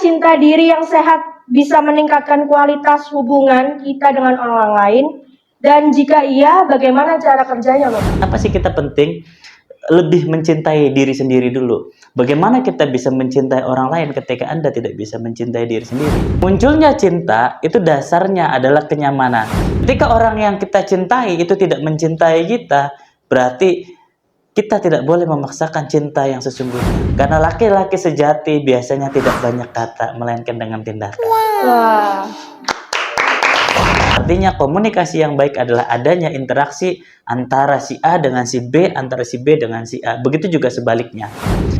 cinta diri yang sehat bisa meningkatkan kualitas hubungan kita dengan orang lain? Dan jika iya, bagaimana cara kerjanya, Bapak? Kenapa sih kita penting lebih mencintai diri sendiri dulu? Bagaimana kita bisa mencintai orang lain ketika Anda tidak bisa mencintai diri sendiri? Munculnya cinta itu dasarnya adalah kenyamanan. Ketika orang yang kita cintai itu tidak mencintai kita, berarti kita tidak boleh memaksakan cinta yang sesungguhnya. Karena laki-laki sejati biasanya tidak banyak kata, melainkan dengan tindakan. Wah. Artinya komunikasi yang baik adalah adanya interaksi antara si A dengan si B, antara si B dengan si A. Begitu juga sebaliknya.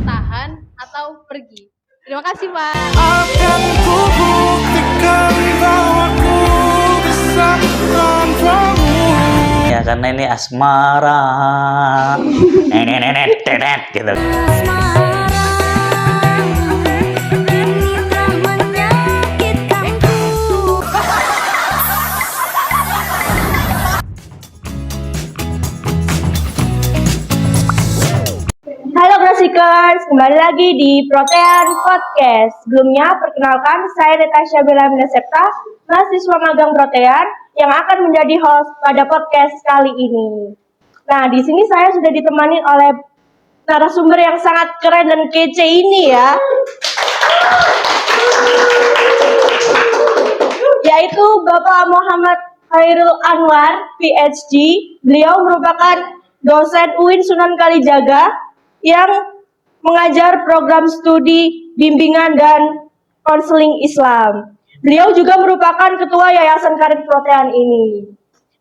Tahan atau pergi. Terima kasih, Pak. Akan ku buktikan bahwa ku bisa tanpamu. Ya karena ini asmara. Gitu. Halo Grosikers, kembali lagi di Protean Podcast. Sebelumnya, perkenalkan saya Natasha Bella Minasepta, mahasiswa magang Protean yang akan menjadi host pada podcast kali ini. Nah, di sini saya sudah ditemani oleh narasumber yang sangat keren dan kece ini ya. Yaitu Bapak Muhammad Khairul Anwar, PhD. Beliau merupakan dosen UIN Sunan Kalijaga yang mengajar program studi bimbingan dan konseling Islam. Beliau juga merupakan ketua Yayasan Karir Protean ini.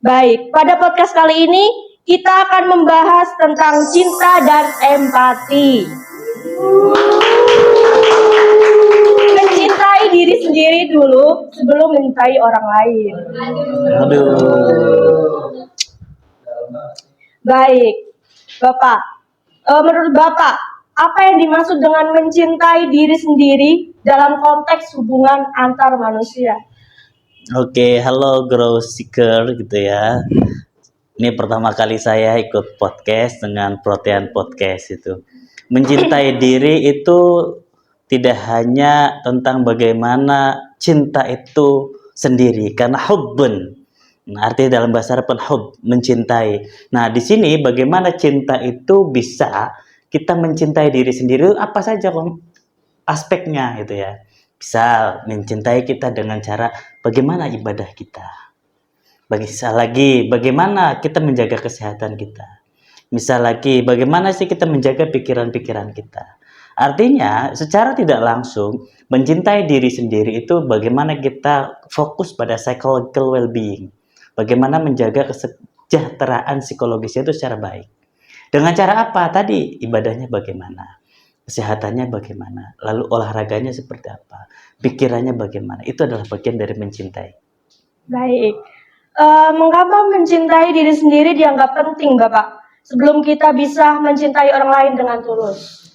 Baik, pada podcast kali ini kita akan membahas tentang cinta dan empati. Mencintai diri sendiri dulu sebelum mencintai orang lain. Baik, Bapak. Menurut Bapak, apa yang dimaksud dengan mencintai diri sendiri dalam konteks hubungan antar manusia? Oke, halo Grow Seeker gitu ya. Ini pertama kali saya ikut podcast dengan Protean Podcast itu. Mencintai diri itu tidak hanya tentang bagaimana cinta itu sendiri, karena hubbun. Nah, artinya dalam bahasa Arab hub, mencintai. Nah, di sini bagaimana cinta itu bisa kita mencintai diri sendiri, apa saja aspeknya gitu ya. Bisa mencintai kita dengan cara bagaimana ibadah kita. Misal lagi bagaimana kita menjaga kesehatan kita. Misal lagi bagaimana sih kita menjaga pikiran-pikiran kita. Artinya secara tidak langsung mencintai diri sendiri itu bagaimana kita fokus pada psychological well-being. Bagaimana menjaga kesejahteraan psikologisnya itu secara baik. Dengan cara apa? Tadi ibadahnya bagaimana? Kesehatannya bagaimana? Lalu olahraganya seperti apa? Pikirannya bagaimana? Itu adalah bagian dari mencintai. Baik. Mengapa mencintai diri sendiri dianggap penting, Bapak? Sebelum kita bisa mencintai orang lain dengan tulus.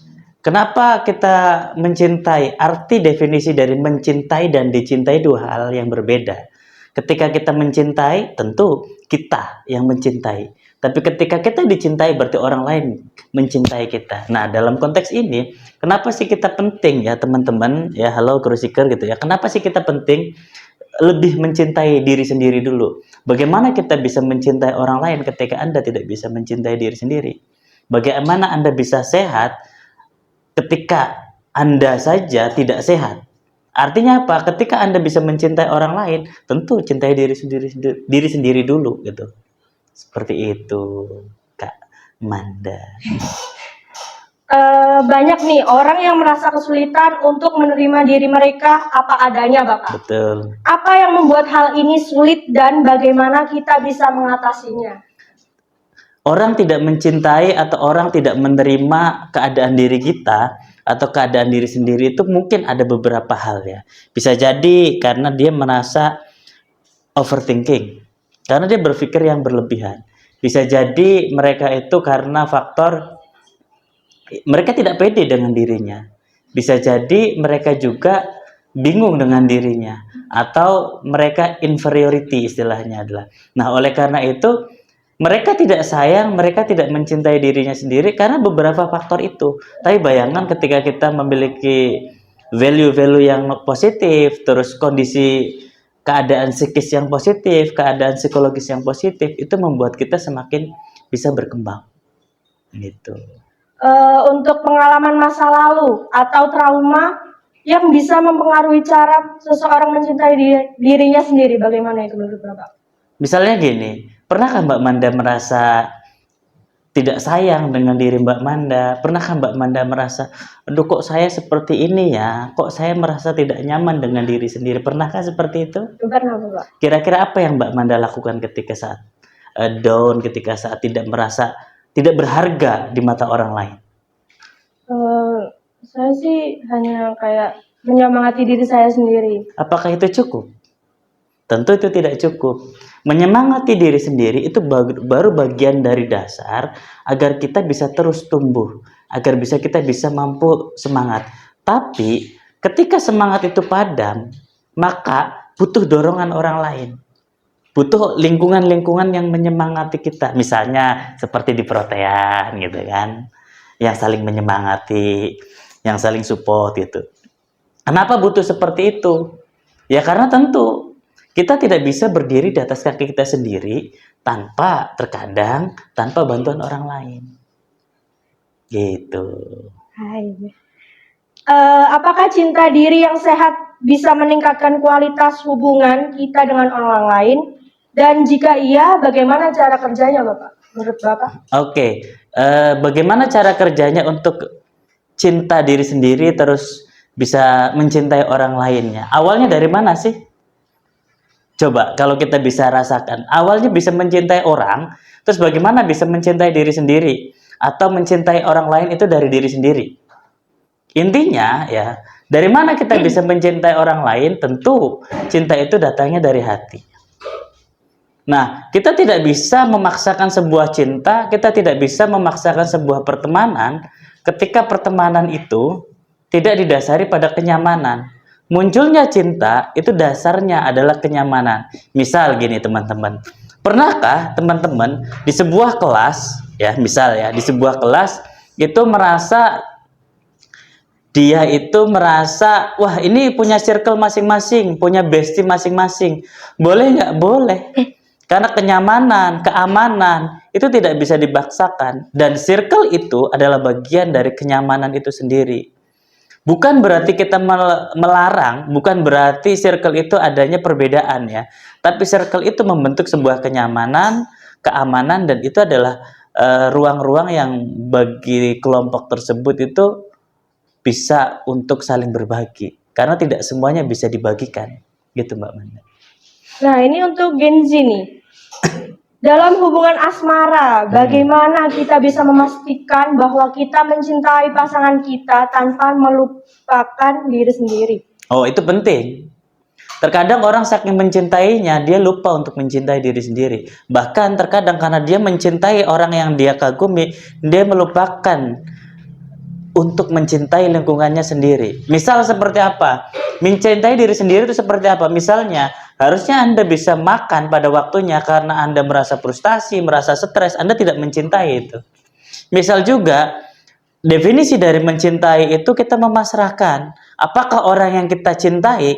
Kenapa kita mencintai? Arti definisi dari mencintai dan dicintai dua hal yang berbeda. Ketika kita mencintai, tentu kita yang mencintai. Tapi ketika kita dicintai, berarti orang lain mencintai kita. Nah, dalam konteks ini, kenapa sih kita penting ya teman-teman? Ya, halo Grow-seeker gitu ya. Kenapa sih kita penting lebih mencintai diri sendiri dulu? Bagaimana kita bisa mencintai orang lain ketika Anda tidak bisa mencintai diri sendiri? Bagaimana Anda bisa sehat ketika Anda saja tidak sehat? Artinya apa? Ketika Anda bisa mencintai orang lain, tentu cintai diri sendiri dulu gitu. Seperti itu, Kak Manda. Banyak nih orang yang merasa kesulitan untuk menerima diri mereka apa adanya, Bapak. Betul. Apa yang membuat hal ini sulit dan bagaimana kita bisa mengatasinya? Orang tidak mencintai atau orang tidak menerima keadaan diri kita atau keadaan diri sendiri itu mungkin ada beberapa hal ya. Bisa jadi karena dia merasa overthinking, karena dia berpikir yang berlebihan. Bisa jadi mereka itu karena faktor mereka tidak pede dengan dirinya. Bisa jadi mereka juga bingung dengan dirinya atau mereka inferiority istilahnya adalah. Nah, oleh karena itu mereka tidak sayang, mereka tidak mencintai dirinya sendiri karena beberapa faktor itu. Tapi bayangkan ketika kita memiliki value-value yang positif, terus kondisi keadaan psikis yang positif, keadaan psikologis yang positif, itu membuat kita semakin bisa berkembang. Gitu. Untuk pengalaman masa lalu atau trauma yang bisa mempengaruhi cara seseorang mencintai dirinya sendiri, bagaimana itu menurut Bapak? Misalnya gini, pernahkah Mbak Manda merasa tidak sayang dengan diri Mbak Manda? Pernahkah Mbak Manda merasa, aduh kok saya seperti ini ya? Kok saya merasa tidak nyaman dengan diri sendiri? Pernahkah seperti itu? Pernah, Bapak? Kira-kira apa yang Mbak Manda lakukan ketika saat down, ketika saat tidak merasa tidak berharga di mata orang lain? Saya sih hanya kayak menyemangati diri saya sendiri. Apakah itu cukup? Tentu itu tidak cukup. Menyemangati diri sendiri itu baru bagian dari dasar agar kita bisa terus tumbuh, agar kita bisa mampu semangat. Tapi ketika semangat itu padam, maka butuh dorongan orang lain. Butuh lingkungan-lingkungan yang menyemangati kita. Misalnya seperti di Protean gitu kan. Yang saling menyemangati, yang saling support gitu. Kenapa butuh seperti itu? Ya karena tentu kita tidak bisa berdiri di atas kaki kita sendiri terkadang tanpa bantuan orang lain. Gitu. Hai. Apakah cinta diri yang sehat bisa meningkatkan kualitas hubungan kita dengan orang lain? Dan jika iya, bagaimana cara kerjanya, Bapak? Menurut Bapak? Oke. Bagaimana cara kerjanya untuk cinta diri sendiri terus bisa mencintai orang lainnya? Awalnya dari mana sih? Coba kalau kita bisa rasakan, awalnya bisa mencintai orang, terus bagaimana bisa mencintai diri sendiri atau mencintai orang lain itu dari diri sendiri. Intinya ya, dari mana kita bisa mencintai orang lain? Tentu cinta itu datangnya dari hati. Nah, kita tidak bisa memaksakan sebuah cinta, kita tidak bisa memaksakan sebuah pertemanan ketika pertemanan itu tidak didasari pada kenyamanan. Munculnya cinta itu dasarnya adalah kenyamanan. Misal gini teman-teman, pernahkah teman-teman di sebuah kelas ya, misal ya di sebuah kelas itu merasa wah ini punya circle masing-masing, punya bestie masing-masing. Boleh nggak? Boleh. Karena kenyamanan, keamanan itu tidak bisa dipaksakan, dan circle itu adalah bagian dari kenyamanan itu sendiri. Bukan berarti kita melarang, bukan berarti circle itu adanya perbedaan ya. Tapi circle itu membentuk sebuah kenyamanan, keamanan, dan itu adalah ruang-ruang yang bagi kelompok tersebut itu bisa untuk saling berbagi. Karena tidak semuanya bisa dibagikan. Gitu Mbak Manda. Nah, ini untuk Gen Z nih. Dalam hubungan asmara, bagaimana kita bisa memastikan bahwa kita mencintai pasangan kita tanpa melupakan diri sendiri? Oh, itu penting. Terkadang orang saking mencintainya, dia lupa untuk mencintai diri sendiri. Bahkan terkadang karena dia mencintai orang yang dia kagumi, dia melupakan untuk mencintai lingkungannya sendiri. Misal seperti apa? Mencintai diri sendiri itu seperti apa? Misalnya, harusnya Anda bisa makan pada waktunya karena Anda merasa frustasi, merasa stres, Anda tidak mencintai itu. Misal juga, definisi dari mencintai itu kita memasrahkan. Apakah orang yang kita cintai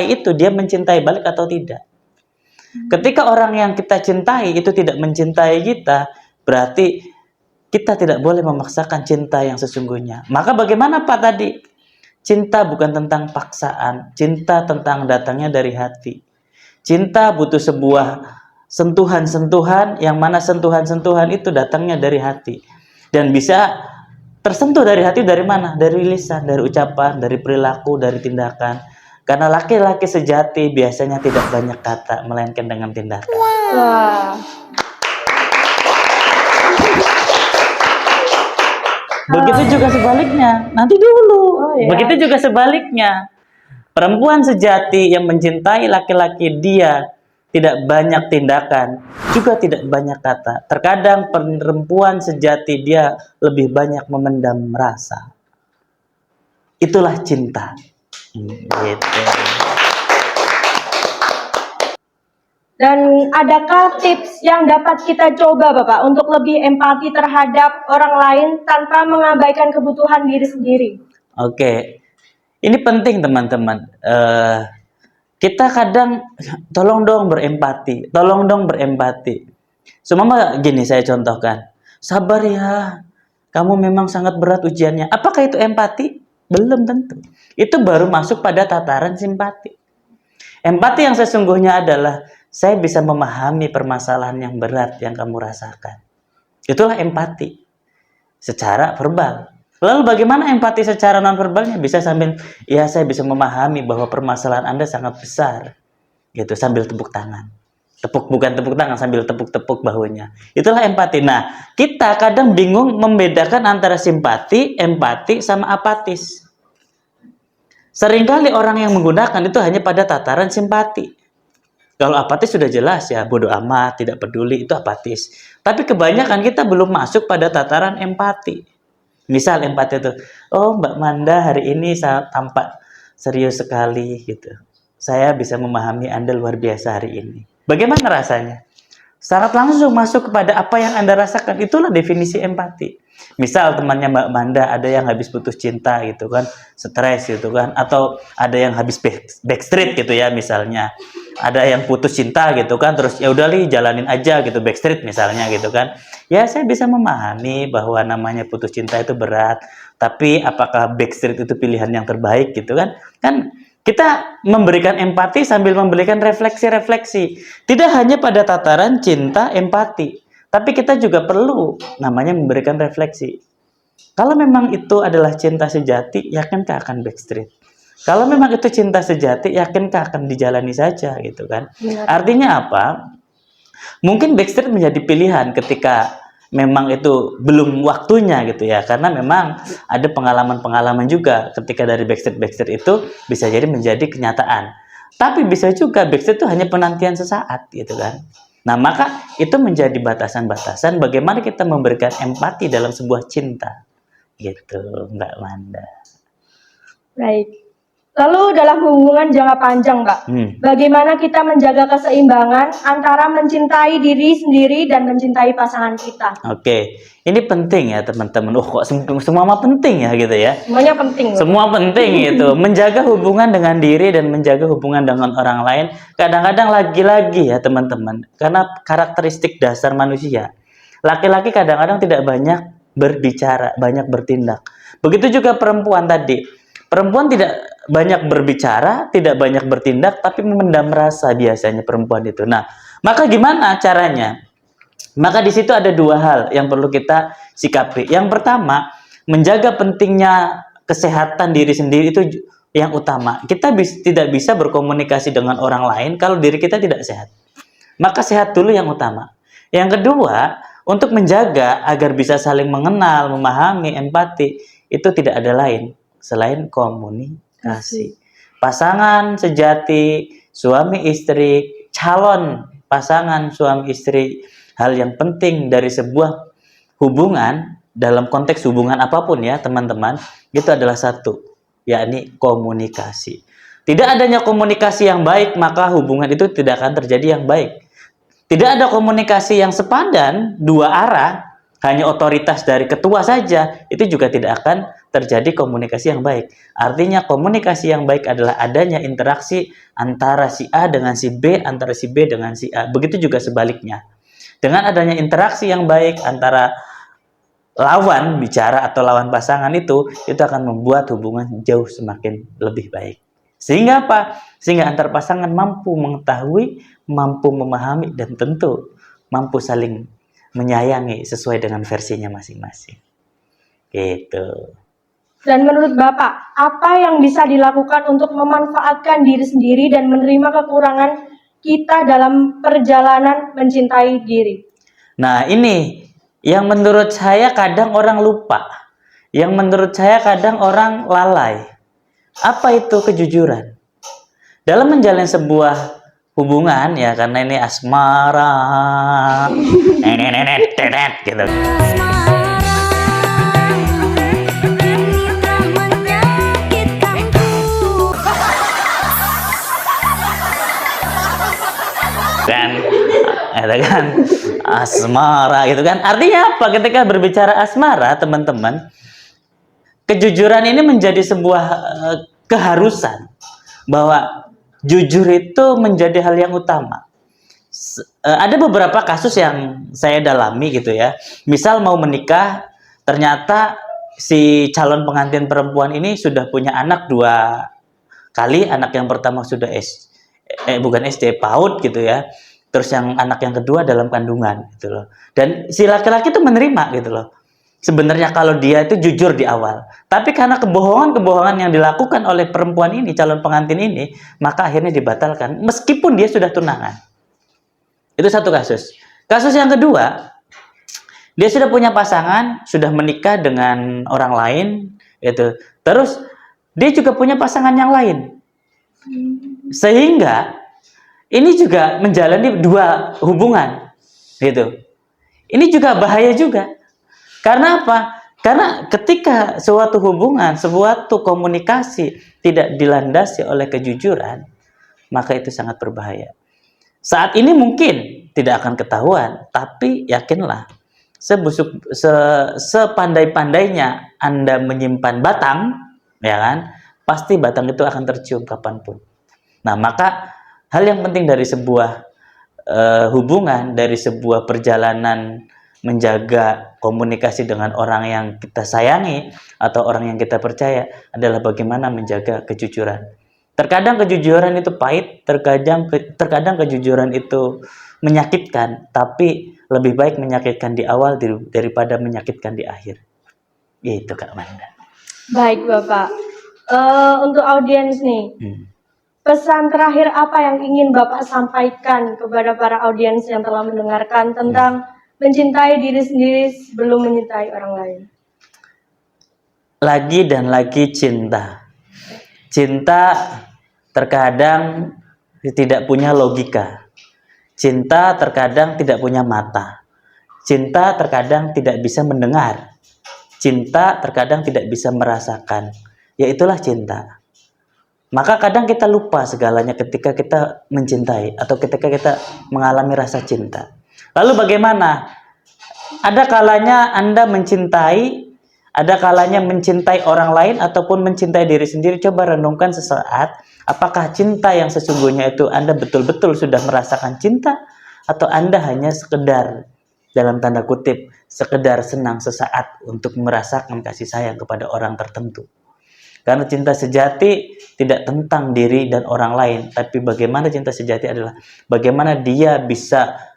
itu dia mencintai balik atau tidak? Ketika orang yang kita cintai itu tidak mencintai kita, berarti kita tidak boleh memaksakan cinta yang sesungguhnya. Maka bagaimana Pak tadi? Cinta bukan tentang paksaan. Cinta tentang datangnya dari hati. Cinta butuh sebuah sentuhan-sentuhan, yang mana sentuhan-sentuhan itu datangnya dari hati. Dan bisa tersentuh dari hati dari mana? Dari lisan, dari ucapan, dari perilaku, dari tindakan. Karena laki-laki sejati biasanya tidak banyak kata, melainkan dengan tindakan. Wah. Begitu juga sebaliknya. Nanti dulu. Ya. Begitu juga sebaliknya. Perempuan sejati yang mencintai laki-laki, dia tidak banyak tindakan, juga tidak banyak kata. Terkadang perempuan sejati dia lebih banyak memendam rasa. Itulah cinta. Gitu. Dan adakah tips yang dapat kita coba Bapak untuk lebih empati terhadap orang lain tanpa mengabaikan kebutuhan diri sendiri? Oke, Ini penting teman-teman. Kita kadang tolong dong berempati, tolong dong berempati. Seumpama gini saya contohkan, sabar ya, kamu memang sangat berat ujiannya. Apakah itu empati? Belum tentu. Itu baru masuk pada tataran simpati. Empati yang sesungguhnya adalah saya bisa memahami permasalahan yang berat yang kamu rasakan. Itulah empati secara verbal. Lalu bagaimana empati secara non-verbalnya? Bisa sambil, ya saya bisa memahami bahwa permasalahan Anda sangat besar. Gitu, sambil tepuk tangan. Bukan tepuk tangan, sambil tepuk-tepuk bahunya. Itulah empati. Nah, kita kadang bingung membedakan antara simpati, empati, sama apatis. Seringkali orang yang menggunakan itu hanya pada tataran simpati. Kalau apatis sudah jelas ya, bodoh amat, tidak peduli, itu apatis. Tapi kebanyakan kita belum masuk pada tataran empati. Misal empati itu, oh Mbak Manda hari ini tampak serius sekali gitu. Saya bisa memahami Anda luar biasa hari ini. Bagaimana rasanya? Sangat langsung masuk kepada apa yang Anda rasakan. Itulah definisi empati. Misal temannya Mbak Manda ada yang habis putus cinta gitu kan, stres gitu kan, atau ada yang habis backstreet gitu ya misalnya. Ada yang putus cinta gitu kan, terus ya udah li jalanin aja gitu, backstreet misalnya gitu kan. Ya saya bisa memahami bahwa namanya putus cinta itu berat, tapi apakah backstreet itu pilihan yang terbaik gitu kan? Kan kita memberikan empati sambil memberikan refleksi-refleksi. Tidak hanya pada tataran cinta, empati, tapi kita juga perlu namanya memberikan refleksi. Kalau memang itu adalah cinta sejati, yakinkah akan backstreet? Kalau memang itu cinta sejati, yakinkah akan dijalani saja gitu kan? Benar. Artinya apa? Mungkin backstreet menjadi pilihan ketika memang itu belum waktunya gitu ya, karena memang ada pengalaman-pengalaman juga ketika dari backstreet itu bisa jadi menjadi kenyataan. Tapi bisa juga backstreet itu hanya penantian sesaat gitu kan. Nah, maka itu menjadi batasan-batasan bagaimana kita memberikan empati dalam sebuah cinta. Gitu, Mbak Manda. Baik. Lalu dalam hubungan jangka panjang, Mbak, bagaimana kita menjaga keseimbangan antara mencintai diri sendiri dan mencintai pasangan kita? Oke, ini penting ya teman-teman. Kok semua mah penting ya gitu ya? Semuanya penting. Semua penting itu. Menjaga hubungan dengan diri dan menjaga hubungan dengan orang lain. Kadang-kadang lagi-lagi ya teman-teman, karena karakteristik dasar manusia. Laki-laki kadang-kadang tidak banyak berbicara, banyak bertindak. Begitu juga perempuan tadi. Perempuan tidak banyak berbicara, tidak banyak bertindak, tapi memendam rasa biasanya perempuan itu. Nah, maka gimana caranya? Maka di situ ada dua hal yang perlu kita sikapi. Yang pertama, menjaga pentingnya kesehatan diri sendiri itu yang utama. Kita tidak bisa berkomunikasi dengan orang lain kalau diri kita tidak sehat. Maka sehat dulu yang utama. Yang kedua, untuk menjaga agar bisa saling mengenal, memahami, empati, itu tidak ada lain selain komunikasi. Pasangan sejati, suami istri, calon pasangan suami istri, hal yang penting dari sebuah hubungan, dalam konteks hubungan apapun ya teman-teman, itu adalah satu, yakni komunikasi. Tidak adanya komunikasi yang baik, maka hubungan itu tidak akan terjadi yang baik. Tidak ada komunikasi yang sepadan, dua arah, hanya otoritas dari ketua saja, itu juga tidak akan terjadi komunikasi yang baik. Artinya komunikasi yang baik adalah adanya interaksi antara si A dengan si B, antara si B dengan si A. Begitu juga sebaliknya. Dengan adanya interaksi yang baik antara lawan bicara atau lawan pasangan itu akan membuat hubungan jauh semakin lebih baik. Sehingga apa? Sehingga antar pasangan mampu mengetahui, mampu memahami, dan tentu mampu saling menyayangi sesuai dengan versinya masing-masing. Gitu. Dan menurut Bapak, apa yang bisa dilakukan untuk memanfaatkan diri sendiri dan menerima kekurangan kita dalam perjalanan mencintai diri? Nah, ini yang menurut saya kadang orang lupa. Yang menurut saya kadang orang lalai. Apa itu kejujuran? Dalam menjalin sebuah hubungan ya, karena ini asmara, gitu. Kan asmara gitu kan, artinya apa? Ketika berbicara asmara teman-teman, kejujuran ini menjadi sebuah keharusan bahwa jujur itu menjadi hal yang utama. Ada beberapa kasus yang saya dalami gitu ya. Misal mau menikah, ternyata si calon pengantin perempuan ini sudah punya anak 2 kali. Anak yang pertama sudah bukan SD, PAUD gitu ya. Terus yang anak yang kedua dalam kandungan gitu loh. Dan si laki-laki itu menerima gitu loh. Sebenarnya kalau dia itu jujur di awal, tapi karena kebohongan-kebohongan yang dilakukan oleh perempuan ini, calon pengantin ini, maka akhirnya dibatalkan meskipun dia sudah tunangan. Itu satu kasus. Kasus yang kedua, dia sudah punya pasangan, sudah menikah dengan orang lain, gitu. Terus dia juga punya pasangan yang lain, sehingga ini juga menjalani 2 hubungan, gitu. Ini juga bahaya juga. Karena apa? Karena ketika suatu hubungan, suatu komunikasi tidak dilandasi oleh kejujuran, maka itu sangat berbahaya. Saat ini mungkin tidak akan ketahuan, tapi yakinlah, sepandai-pandainya Anda menyimpan batang, ya kan? Pasti batang itu akan tercium kapanpun. Nah, maka hal yang penting dari sebuah hubungan, dari sebuah perjalanan menjaga komunikasi dengan orang yang kita sayangi atau orang yang kita percaya adalah bagaimana menjaga kejujuran. Terkadang kejujuran itu pahit, terkadang kejujuran itu menyakitkan, tapi lebih baik menyakitkan di awal daripada menyakitkan di akhir. Gitu Kak Manda. Baik Bapak. Untuk audiens nih, pesan terakhir apa yang ingin Bapak sampaikan kepada para audiens yang telah mendengarkan tentang mencintai diri sendiri sebelum mencintai orang lain? Lagi dan lagi cinta. Cinta terkadang tidak punya logika. Cinta terkadang tidak punya mata. Cinta terkadang tidak bisa mendengar. Cinta terkadang tidak bisa merasakan. Ya itulah cinta. Maka kadang kita lupa segalanya ketika kita mencintai atau ketika kita mengalami rasa cinta. Lalu bagaimana? Ada kalanya Anda mencintai, ada kalanya mencintai orang lain ataupun mencintai diri sendiri. Coba renungkan sesaat, apakah cinta yang sesungguhnya itu Anda betul-betul sudah merasakan cinta atau Anda hanya sekedar dalam tanda kutip sekedar senang sesaat untuk merasakan kasih sayang kepada orang tertentu. Karena cinta sejati tidak tentang diri dan orang lain, tapi bagaimana cinta sejati adalah bagaimana dia bisa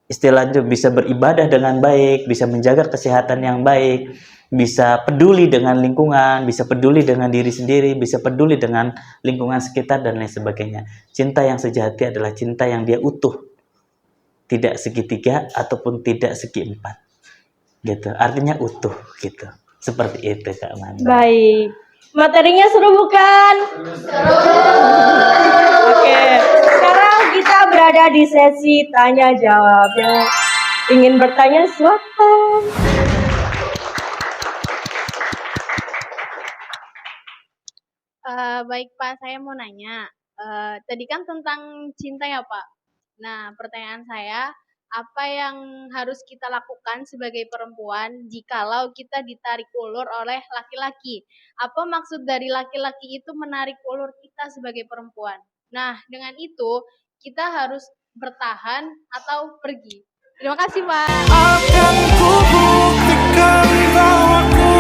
istilahnya bisa beribadah dengan baik, bisa menjaga kesehatan yang baik, bisa peduli dengan lingkungan, bisa peduli dengan diri sendiri, bisa peduli dengan lingkungan sekitar dan lain sebagainya. Cinta yang sejati adalah cinta yang dia utuh, tidak segitiga ataupun tidak segi empat, gitu. Artinya utuh, gitu. Seperti itu Kak Manda. Baik. Materinya seru bukan? Seru. Oke, sekarang kita berada di sesi tanya jawab. Yang ingin bertanya silakan. Baik Pak, saya mau nanya. Tadi kan tentang cinta ya Pak. Nah, pertanyaan saya, apa yang harus kita lakukan sebagai perempuan jikalau kita ditarik ulur oleh laki-laki? Apa maksud dari laki-laki itu menarik ulur kita sebagai perempuan? Nah, dengan itu kita harus bertahan atau pergi. Terima kasih Pak. Akan ku buktikan bahwa ku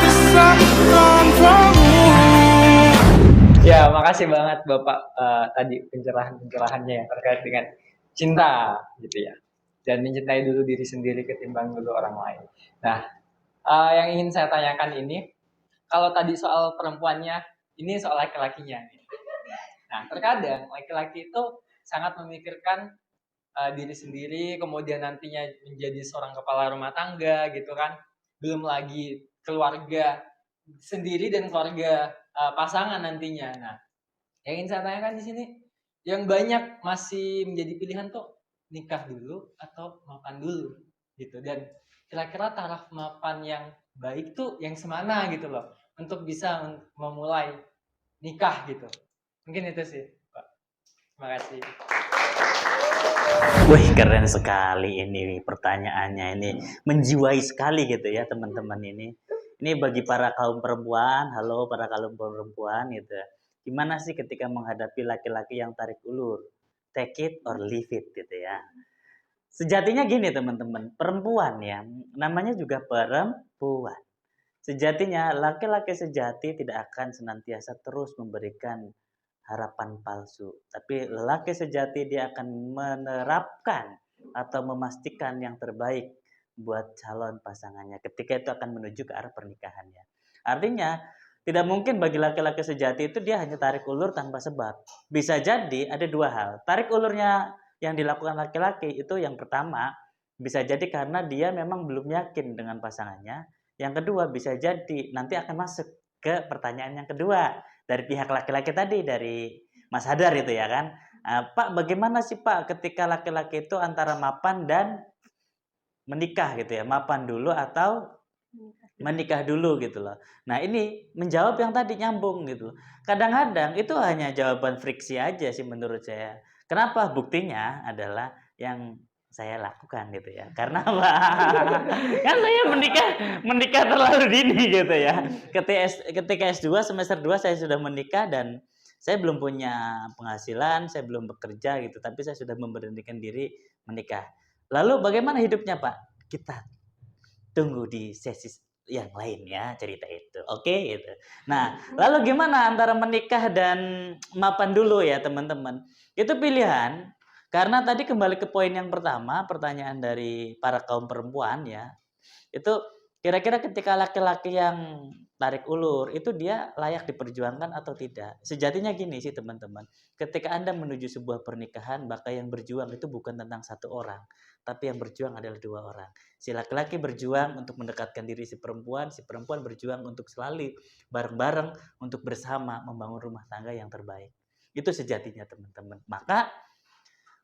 bisa tanpamu. Ya, makasih banget Bapak tadi pencerahan-pencerahannya yang terkait dengan cinta gitu ya. Dan mencintai dulu diri sendiri ketimbang dulu orang lain. Nah, yang ingin saya tanyakan ini, kalau tadi soal perempuannya, ini soal laki-lakinya. Nah, terkadang laki-laki itu sangat memikirkan diri sendiri, kemudian nantinya menjadi seorang kepala rumah tangga gitu kan. Belum lagi keluarga sendiri dan keluarga pasangan nantinya. Nah, yang ingin saya tanyakan di sini, yang banyak masih menjadi pilihan tuh nikah dulu atau mapan dulu gitu. Dan kira-kira taraf mapan yang baik tuh yang semana gitu loh untuk bisa memulai nikah gitu. Mungkin itu sih Pak. Terima kasih. Wih, keren sekali ini pertanyaannya, ini menjiwai sekali gitu ya teman-teman ini. Ini bagi para kaum perempuan, halo para kaum perempuan gitu ya. Gimana sih ketika menghadapi laki-laki yang tarik ulur? Take it or leave it gitu ya. Sejatinya gini teman-teman, perempuan ya, namanya juga perempuan. Sejatinya laki-laki sejati tidak akan senantiasa terus memberikan harapan palsu. Tapi lelaki sejati dia akan menerapkan atau memastikan yang terbaik buat calon pasangannya. Ketika itu akan menuju ke arah pernikahannya. Artinya tidak mungkin bagi laki-laki sejati itu dia hanya tarik ulur tanpa sebab. Bisa jadi ada dua hal. Tarik ulurnya yang dilakukan laki-laki itu yang pertama bisa jadi karena dia memang belum yakin dengan pasangannya. Yang kedua bisa jadi nanti akan masuk ke pertanyaan yang kedua dari pihak laki-laki tadi, dari Mas Hadar itu ya kan. Pak, bagaimana sih Pak ketika laki-laki itu antara mapan dan menikah gitu ya, mapan dulu atau menikah dulu gitu loh. Nah ini menjawab yang tadi nyambung gitu. Kadang-kadang itu hanya jawaban friksi aja sih menurut saya. Kenapa? Buktinya adalah yang saya lakukan gitu ya. Karena apa? Kan saya menikah terlalu dini gitu ya. Ketika S2 semester 2 saya sudah menikah dan saya belum punya penghasilan, saya belum bekerja gitu, tapi saya sudah memberanikan diri menikah. Lalu bagaimana hidupnya Pak? Kita tunggu di sesi yang lain ya cerita itu. Oke gitu. Nah, lalu gimana antara menikah dan mapan dulu ya teman-teman? Itu pilihan karena tadi kembali ke poin yang pertama, pertanyaan dari para kaum perempuan ya. Itu kira-kira ketika laki-laki yang tarik ulur itu dia layak diperjuangkan atau tidak? Sejatinya gini sih teman-teman. Ketika Anda menuju sebuah pernikahan, maka yang berjuang itu bukan tentang satu orang, tapi yang berjuang adalah dua orang. Si laki-laki berjuang untuk mendekatkan diri si perempuan berjuang untuk selalu bareng-bareng untuk bersama membangun rumah tangga yang terbaik. Itu sejatinya teman-teman. Maka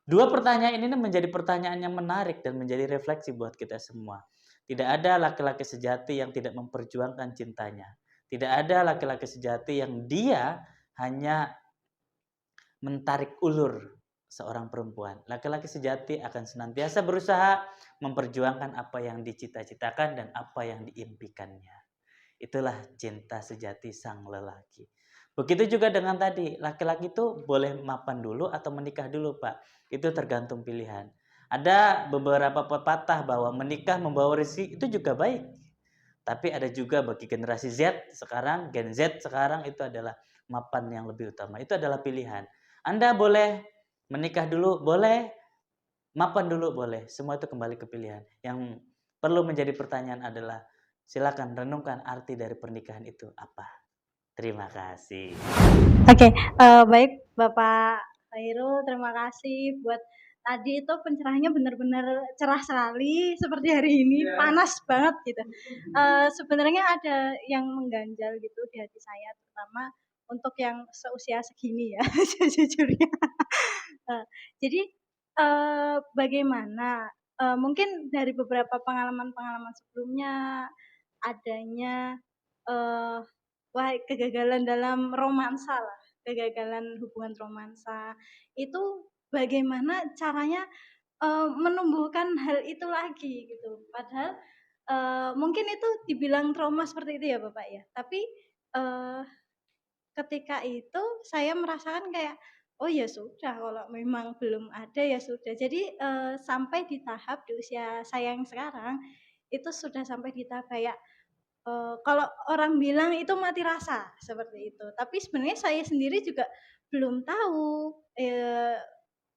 dua pertanyaan ini menjadi pertanyaan yang menarik dan menjadi refleksi buat kita semua. Tidak ada laki-laki sejati yang tidak memperjuangkan cintanya. Tidak ada laki-laki sejati yang dia hanya mentarik ulur seorang perempuan. Laki-laki sejati akan senantiasa berusaha memperjuangkan apa yang dicita-citakan dan apa yang diimpikannya. Itulah cinta sejati sang lelaki. Begitu juga dengan tadi, laki-laki itu boleh mapan dulu atau menikah dulu, Pak. Itu tergantung pilihan. Ada beberapa pepatah bahwa menikah membawa rezeki itu juga baik. Tapi ada juga bagi generasi Z sekarang, Gen Z sekarang itu adalah mapan yang lebih utama. Itu adalah pilihan. Anda boleh menikah dulu, boleh. Mapan dulu, boleh. Semua itu kembali ke pilihan. Yang perlu menjadi pertanyaan adalah, silakan renungkan arti dari pernikahan itu apa. Terima kasih. Oke, baik Bapak Khairul, terima kasih buat tadi itu pencerahannya benar-benar cerah sekali seperti hari ini, panas banget gitu. Sebenarnya ada yang mengganjal gitu di hati saya, terutama untuk yang seusia segini ya, sejujurnya. Jadi bagaimana? Mungkin dari beberapa pengalaman-pengalaman sebelumnya adanya eh, wah kegagalan dalam romansa lah, kegagalan hubungan romansa itu bagaimana caranya menumbuhkan hal itu lagi gitu. Padahal mungkin itu dibilang trauma seperti itu ya Bapak ya. Tapi eh, ketika itu saya merasakan kayak, oh ya sudah kalau memang belum ada ya sudah. Jadi sampai di tahap di usia saya yang sekarang itu sudah sampai di tahap kayak kalau orang bilang itu mati rasa seperti itu. Tapi sebenarnya saya sendiri juga belum tahu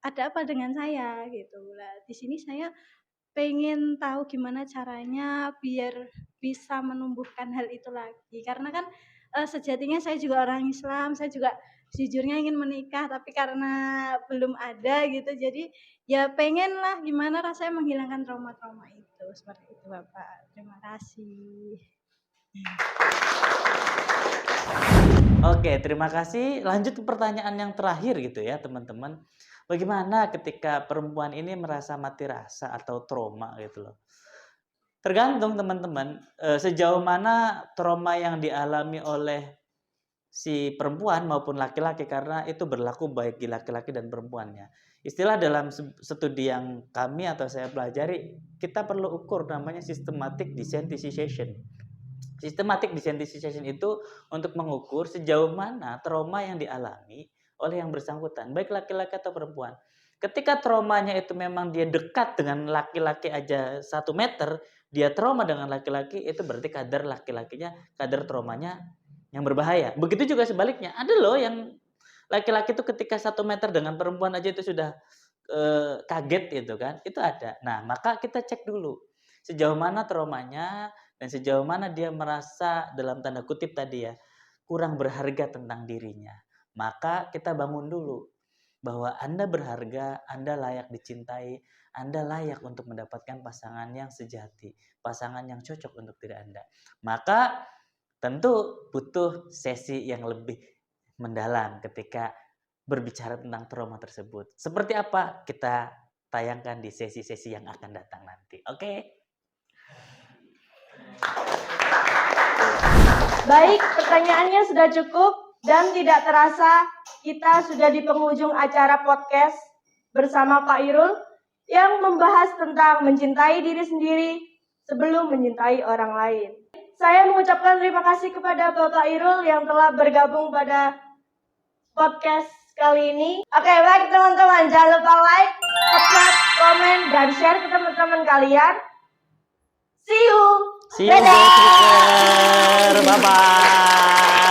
ada apa dengan saya gitu. Lah di sini saya pengen tahu gimana caranya biar bisa menumbuhkan hal itu lagi. Karena kan sejatinya saya juga orang Islam, saya juga sejujurnya ingin menikah tapi karena belum ada gitu. Jadi ya pengen lah gimana rasanya menghilangkan trauma-trauma itu. Seperti itu Bapak. Terima kasih. Oke, terima kasih. Lanjut ke pertanyaan yang terakhir gitu ya, teman-teman. Bagaimana ketika perempuan ini merasa mati rasa atau trauma gitu loh. Tergantung teman-teman, sejauh mana trauma yang dialami oleh si perempuan maupun laki-laki karena itu berlaku baik di laki-laki dan perempuannya. Istilah dalam studi yang kami atau saya pelajari, kita perlu ukur namanya systematic desensitization. Systematic desensitization itu untuk mengukur sejauh mana trauma yang dialami oleh yang bersangkutan, baik laki-laki atau perempuan. Ketika traumanya itu memang dia dekat dengan laki-laki aja 1 meter, dia trauma dengan laki-laki, itu berarti kadar laki-lakinya, kadar traumanya yang berbahaya. Begitu juga sebaliknya, ada loh yang laki-laki itu ketika 1 meter dengan perempuan aja itu sudah kaget gitu kan, itu ada. Nah, maka kita cek dulu sejauh mana traumanya dan sejauh mana dia merasa dalam tanda kutip tadi ya kurang berharga tentang dirinya. Maka kita bangun dulu bahwa Anda berharga, Anda layak dicintai, Anda layak untuk mendapatkan pasangan yang sejati, pasangan yang cocok untuk diri Anda. Maka tentu butuh sesi yang lebih mendalam ketika berbicara tentang trauma tersebut. Seperti apa? Kita tayangkan di sesi-sesi yang akan datang nanti. Oke? Baik, pertanyaannya sudah cukup dan tidak terasa kita sudah di penghujung acara podcast bersama Pak Irul yang membahas tentang mencintai diri sendiri sebelum mencintai orang lain. Saya mengucapkan terima kasih kepada Bapak Irul yang telah bergabung pada podcast kali ini. Oke, baik teman-teman, jangan lupa like, subscribe, komen, dan share ke teman-teman kalian. See you. See you, Bye-bye.